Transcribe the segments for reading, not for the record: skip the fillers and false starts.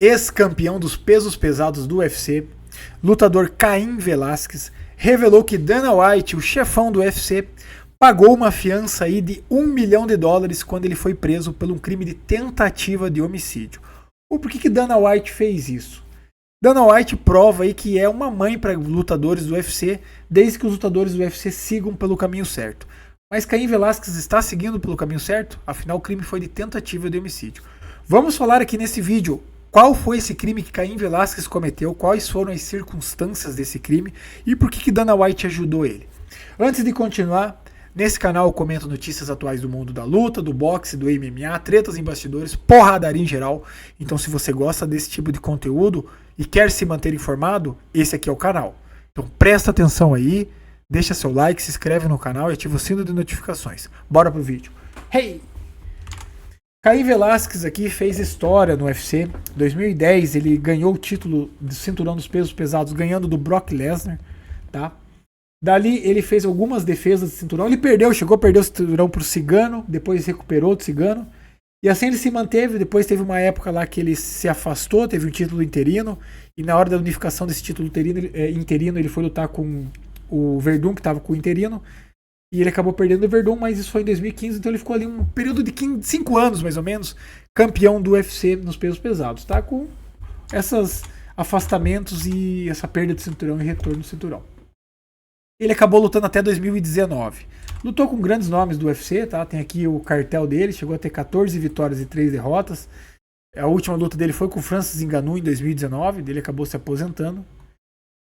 ex-campeão dos pesos pesados do UFC, lutador Caim Velasquez, revelou que Dana White, o chefão do UFC, pagou uma fiança aí de $1 milhão quando ele foi preso por um crime de tentativa de homicídio. Por que Dana White fez isso? Dana White prova aí que é uma mãe para lutadores do UFC, desde que os lutadores do UFC sigam pelo caminho certo. Mas Caim Velasquez está seguindo pelo caminho certo? Afinal, o crime foi de tentativa de homicídio. Vamos falar aqui nesse vídeo qual foi esse crime que Caim Velasquez cometeu, quais foram as circunstâncias desse crime e por que Dana White ajudou ele. Antes de continuar, nesse canal eu comento notícias atuais do mundo da luta, do boxe, do MMA, tretas em bastidores, porradaria em geral. Então se você gosta desse tipo de conteúdo e quer se manter informado, esse aqui é o canal. Então presta atenção aí, deixa seu like, se inscreve no canal e ativa o sino de notificações. Bora pro vídeo. Hey! Caim Velasquez aqui fez história no UFC. Em 2010 ele ganhou o título do cinturão dos pesos pesados, ganhando do Brock Lesnar, tá? Dali ele fez algumas defesas de cinturão. Ele perdeu, chegou a perder o cinturão pro Cigano, depois recuperou do Cigano. E assim ele se manteve. Depois teve uma época lá que ele se afastou, teve um título interino. E na hora da unificação desse título interino ele foi lutar com o Verdun, que estava com o interino. E ele acabou perdendo o Verdun, mas isso foi em 2015. Então ele ficou ali um período de 5 anos, mais ou menos, campeão do UFC nos pesos pesados. Tá? Com esses afastamentos e essa perda de cinturão e retorno do cinturão. Ele acabou lutando até 2019. Lutou com grandes nomes do UFC, tá? Tem aqui o cartel dele, chegou a ter 14 vitórias e 3 derrotas. A última luta dele foi com o Francis Ngannou em 2019, ele acabou se aposentando.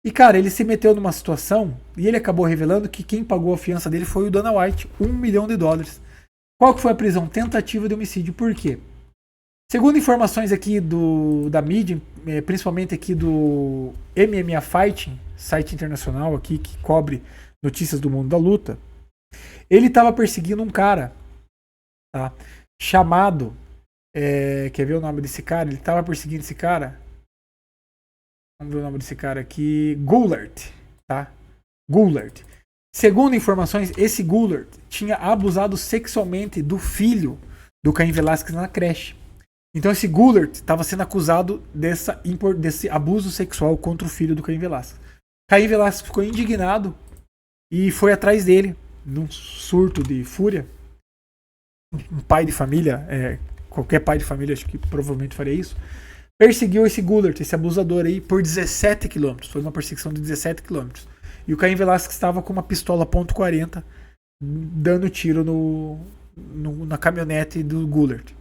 E cara, ele se meteu numa situação e ele acabou revelando que quem pagou a fiança dele foi o Dana White, $1 milhão. Qual que foi a prisão? Tentativa de homicídio. Por quê? Segundo informações aqui da mídia, principalmente aqui do MMA Fighting, site internacional aqui que cobre notícias do mundo da luta, ele estava perseguindo um cara, tá? Chamado, quer ver o nome desse cara? Ele estava perseguindo esse cara. Vamos ver o nome desse cara aqui, Goulart, tá? Goulart. Segundo informações, esse Goulart tinha abusado sexualmente do filho do Caim Velasquez na creche. Então esse Goulart estava sendo acusado desse abuso sexual contra o filho do Caim Velasquez. Caim Velasquez ficou indignado e foi atrás dele, num surto de fúria. Um pai de família, qualquer pai de família acho que provavelmente faria isso, perseguiu esse Goulart, esse abusador aí, por 17 km. Foi uma perseguição de 17 km. E o Caim Velasquez estava com uma pistola .40 dando tiro na caminhonete do Goulart.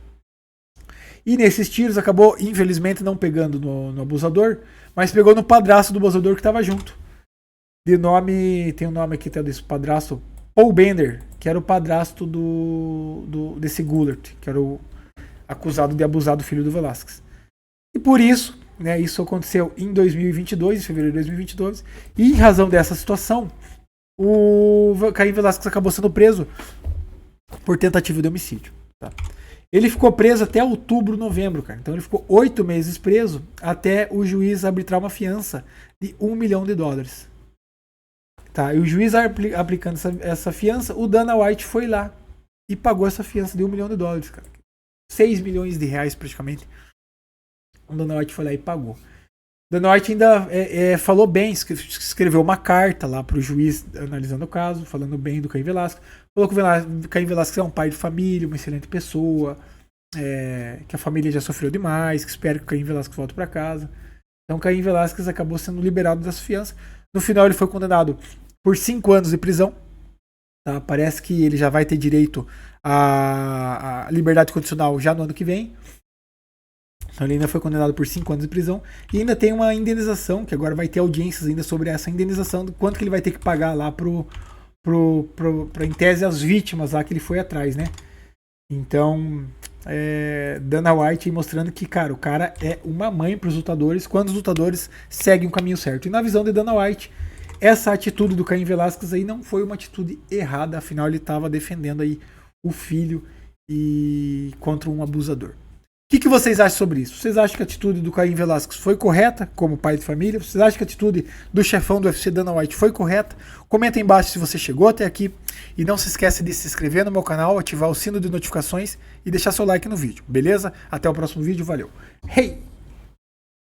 E nesses tiros acabou, infelizmente, não pegando no abusador, mas pegou no padrasto do abusador que estava junto. Tem um nome aqui até desse padrasto, Paul Bender, que era o padrasto desse Goulart, que era o acusado de abusar do filho do Velasquez. E por isso, né, isso aconteceu em 2022, em fevereiro de 2022, e em razão dessa situação, o Caim Velasquez acabou sendo preso por tentativa de homicídio. Tá? Ele ficou preso até outubro, novembro, cara. Então ele ficou 8 meses preso até o juiz arbitrar uma fiança de $1 milhão. Tá? E o juiz aplicando essa fiança, o Dana White foi lá e pagou essa fiança de $1 milhão, cara. 6 milhões de reais praticamente. O Dana White foi lá e pagou. Dana White ainda falou bem, escreveu uma carta lá pro juiz analisando o caso, falando bem do Caim Velasquez. Falou que o Caim Velasquez é um pai de família, uma excelente pessoa, que a família já sofreu demais, que espera que o Caim Velasquez volte para casa. Então Caim Velasquez acabou sendo liberado dessa fiança. No final ele foi condenado por 5 anos de prisão. Tá? Parece que ele já vai ter direito à liberdade condicional já no ano que vem. Então ele ainda foi condenado por 5 anos de prisão. E ainda tem uma indenização, que agora vai ter audiências ainda sobre essa indenização, do quanto que ele vai ter que pagar lá em tese, as vítimas lá que ele foi atrás, né? Então, Dana White mostrando que, cara, o cara é uma mãe para os lutadores, quando os lutadores seguem o caminho certo. E na visão de Dana White, essa atitude do Caim Velasquez aí não foi uma atitude errada, afinal ele estava defendendo aí o filho contra um abusador. O que vocês acham sobre isso? Vocês acham que a atitude do Caim Velasquez foi correta como pai de família? Vocês acham que a atitude do chefão do UFC, Dana White, foi correta? Comenta aí embaixo se você chegou até aqui. E não se esqueça de se inscrever no meu canal, ativar o sino de notificações e deixar seu like no vídeo, beleza? Até o próximo vídeo, valeu! Hey!